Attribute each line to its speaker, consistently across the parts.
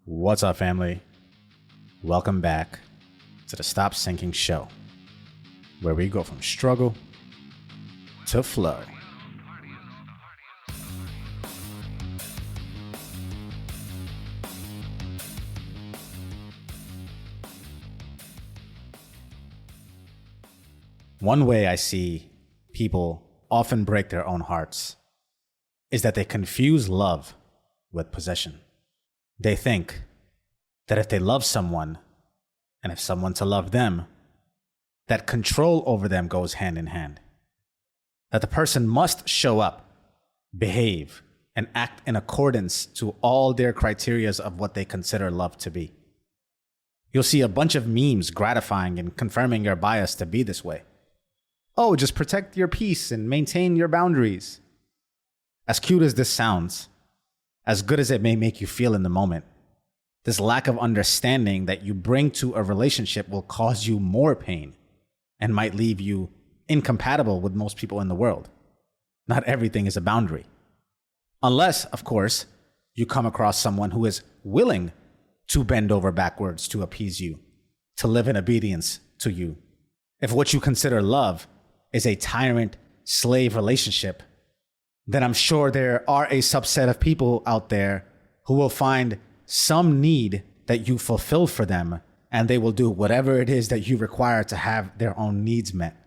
Speaker 1: What's up, family? Welcome back to the Stop Sinking Show, where we go from struggle to flow. One way I see people often break their own hearts is that they confuse love with possession. They think that if they love someone, and if someone to love them, that control over them goes hand in hand. That the person must show up, behave, and act in accordance to all their criterias of what they consider love to be. You'll see a bunch of memes gratifying and confirming your bias to be this way. Oh, just protect your peace and maintain your boundaries. As cute as this sounds, as good as it may make you feel in the moment, this lack of understanding that you bring to a relationship will cause you more pain and might leave you incompatible with most people in the world. Not everything is a boundary. Unless, of course, you come across someone who is willing to bend over backwards to appease you, to live in obedience to you. If what you consider love is a tyrant-slave relationship, then I'm sure there are a subset of people out there who will find some need that you fulfill for them, and they will do whatever it is that you require to have their own needs met.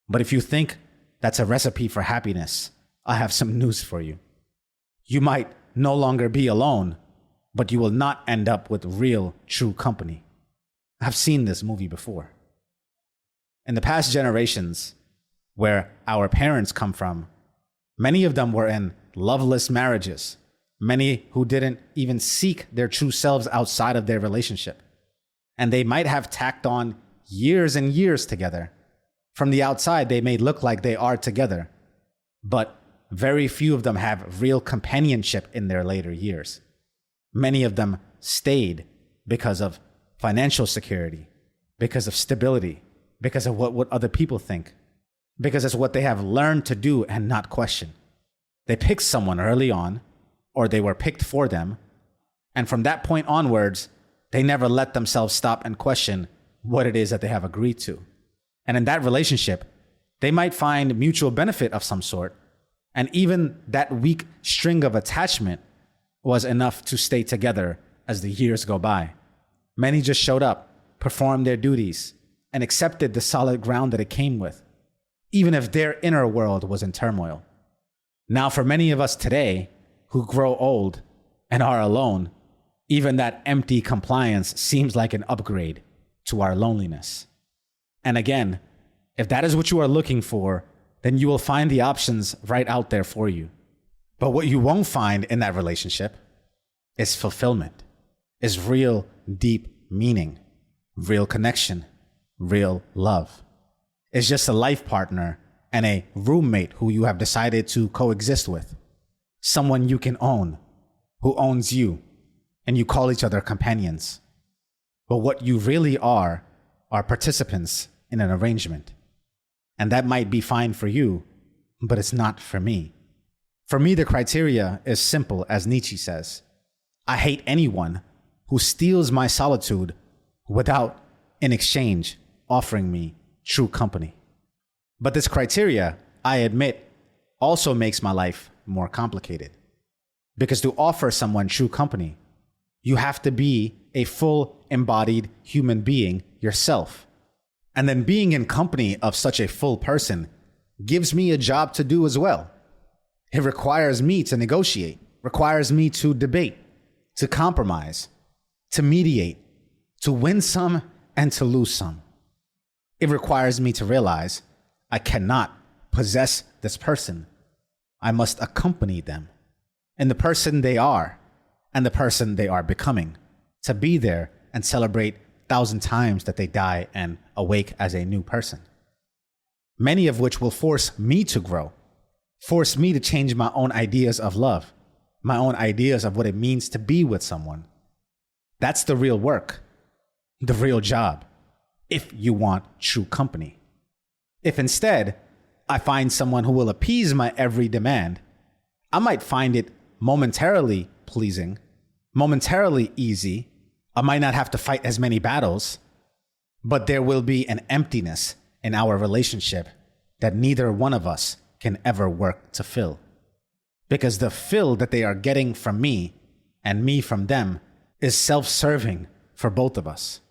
Speaker 1: But if you think that's a recipe for happiness, I have some news for you. You might no longer be alone, but you will not end up with real, true company. I've seen this movie before. In the past generations, where our parents come from, many of them were in loveless marriages, many who didn't even seek their true selves outside of their relationship. And they might have tacked on years and years together. From the outside, they may look like they are together, but very few of them have real companionship in their later years. Many of them stayed because of financial security, because of stability, because of what other people think, because it's what they have learned to do and not question. They picked someone early on, or they were picked for them, and from that point onwards, they never let themselves stop and question what it is that they have agreed to. And in that relationship, they might find mutual benefit of some sort, and even that weak string of attachment was enough to stay together as the years go by. Many just showed up, performed their duties, and accepted the solid ground that it came with, even if their inner world was in turmoil. Now, for many of us today who grow old and are alone, even that empty compliance seems like an upgrade to our loneliness. And again, if that is what you are looking for, then you will find the options right out there for you. But what you won't find in that relationship is fulfillment, is real deep meaning, real connection, real love. It's just a life partner and a roommate who you have decided to coexist with. Someone you can own, who owns you, and you call each other companions. But what you really are participants in an arrangement. And that might be fine for you, but it's not for me. For me, the criteria is simple, as Nietzsche says. I hate anyone who steals my solitude without, in exchange, offering me true company. But this criteria, I admit, also makes my life more complicated. Because to offer someone true company, you have to be a full embodied human being yourself. And then being in company of such a full person gives me a job to do as well. It requires me to negotiate, requires me to debate, to compromise, to mediate, to win some and to lose some. It requires me to realize I cannot possess this person. I must accompany them in the person they are and the person they are becoming, to be there and celebrate 1,000 times that they die and awake as a new person. Many of which will force me to grow, force me to change my own ideas of love, my own ideas of what it means to be with someone. That's the real work, the real job, if you want true company. If instead, I find someone who will appease my every demand, I might find it momentarily pleasing, momentarily easy. I might not have to fight as many battles, but there will be an emptiness in our relationship that neither one of us can ever work to fill. Because the fill that they are getting from me and me from them is self-serving for both of us.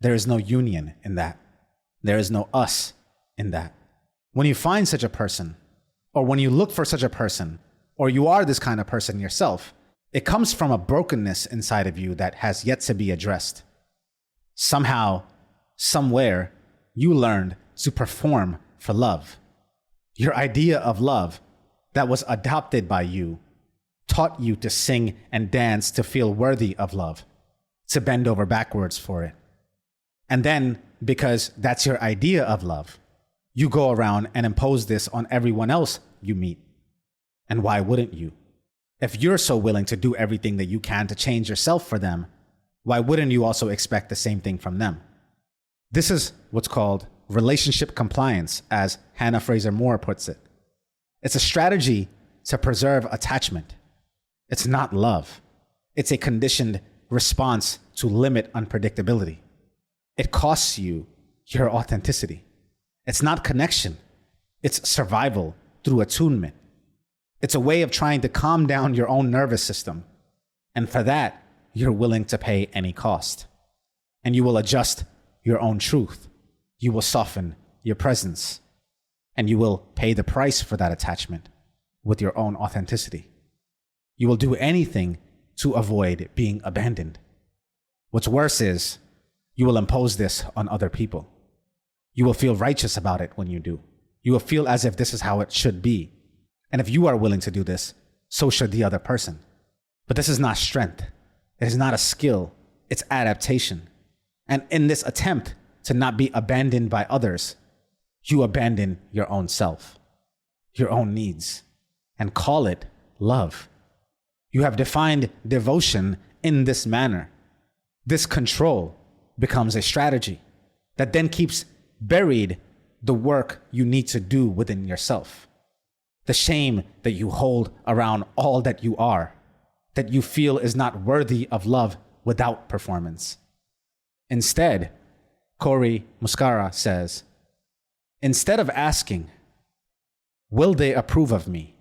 Speaker 1: There is no union in that. There is no us in that. When you find such a person, or when you look for such a person, or you are this kind of person yourself, it comes from a brokenness inside of you that has yet to be addressed. Somehow, somewhere, you learned to perform for love. Your idea of love that was adopted by you taught you to sing and dance to feel worthy of love, to bend over backwards for it. And then, because that's your idea of love, you go around and impose this on everyone else you meet. And why wouldn't you? If you're so willing to do everything that you can to change yourself for them, why wouldn't you also expect the same thing from them? This is what's called relationship compliance, as Hannah Fraser Moore puts it. It's a strategy to preserve attachment. It's not love. It's a conditioned response to limit unpredictability. It costs you your authenticity. It's not connection. It's survival through attunement. It's a way of trying to calm down your own nervous system. And for that, you're willing to pay any cost. And you will adjust your own truth. You will soften your presence. And you will pay the price for that attachment with your own authenticity. You will do anything to avoid being abandoned. What's worse is, you will impose this on other people. You will feel righteous about it when you do. You will feel as if this is how it should be. And if you are willing to do this, so should the other person. But this is not strength. It is not a skill. It's adaptation. And in this attempt to not be abandoned by others, you abandon your own self, your own needs, and call it love. You have defined devotion in this manner. This control becomes a strategy that then keeps buried the work you need to do within yourself. The shame that you hold around all that you are, that you feel is not worthy of love without performance. Instead, Cory Muscara says, instead of asking, will they approve of me?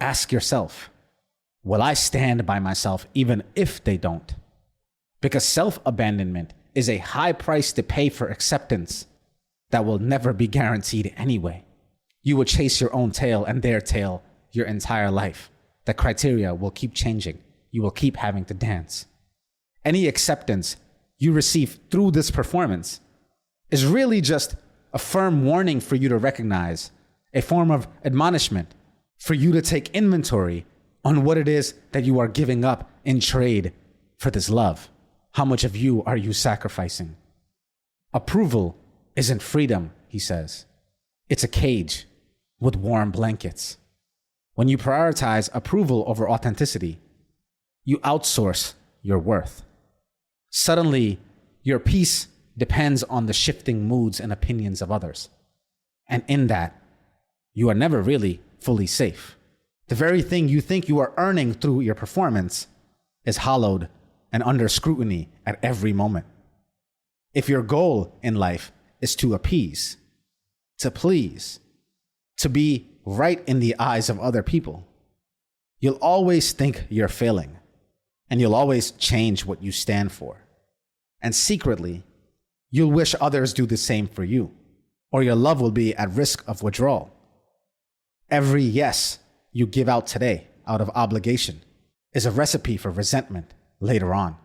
Speaker 1: Ask yourself, will I stand by myself even if they don't? Because self-abandonment is a high price to pay for acceptance that will never be guaranteed anyway. You will chase your own tail and their tail your entire life. The criteria will keep changing. You will keep having to dance. Any acceptance you receive through this performance is really just a firm warning for you to recognize, a form of admonishment for you to take inventory on what it is that you are giving up in trade for this love. How much of you are you sacrificing? Approval isn't freedom, he says. It's a cage with warm blankets. When you prioritize approval over authenticity, you outsource your worth. Suddenly, your peace depends on the shifting moods and opinions of others. And in that, you are never really fully safe. The very thing you think you are earning through your performance is hollowed and under scrutiny at every moment. If your goal in life is to appease, to please, to be right in the eyes of other people, you'll always think you're failing, and you'll always change what you stand for. And secretly, you'll wish others do the same for you, or your love will be at risk of withdrawal. Every yes you give out today out of obligation is a recipe for resentment later on.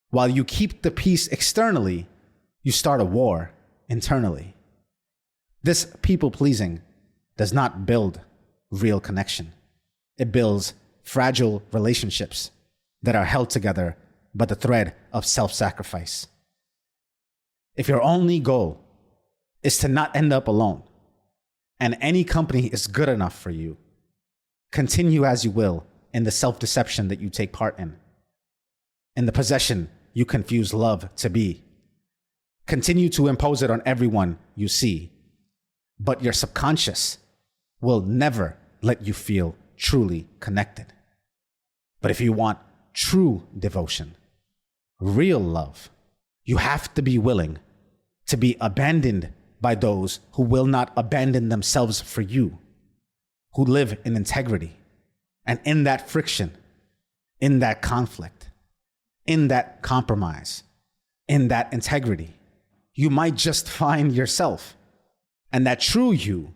Speaker 1: While you keep the peace externally, you start a war internally. This people-pleasing does not build real connection. It builds fragile relationships that are held together by the thread of self-sacrifice. If your only goal is to not end up alone, and any company is good enough for you, continue as you will in the self-deception that you take part in the possession you confuse love to be. Continue to impose it on everyone you see, but your subconscious will never let you feel truly connected. But if you want true devotion, real love. You have to be willing to be abandoned by those who will not abandon themselves for you, who live in integrity. And in that friction, in that conflict, in that compromise, in that integrity, you might just find yourself. And that true you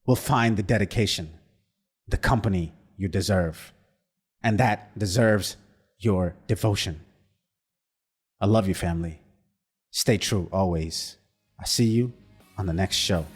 Speaker 1: will find the dedication, the company you deserve. And that deserves your devotion. I love you, family. Stay true always. I see you on the next show.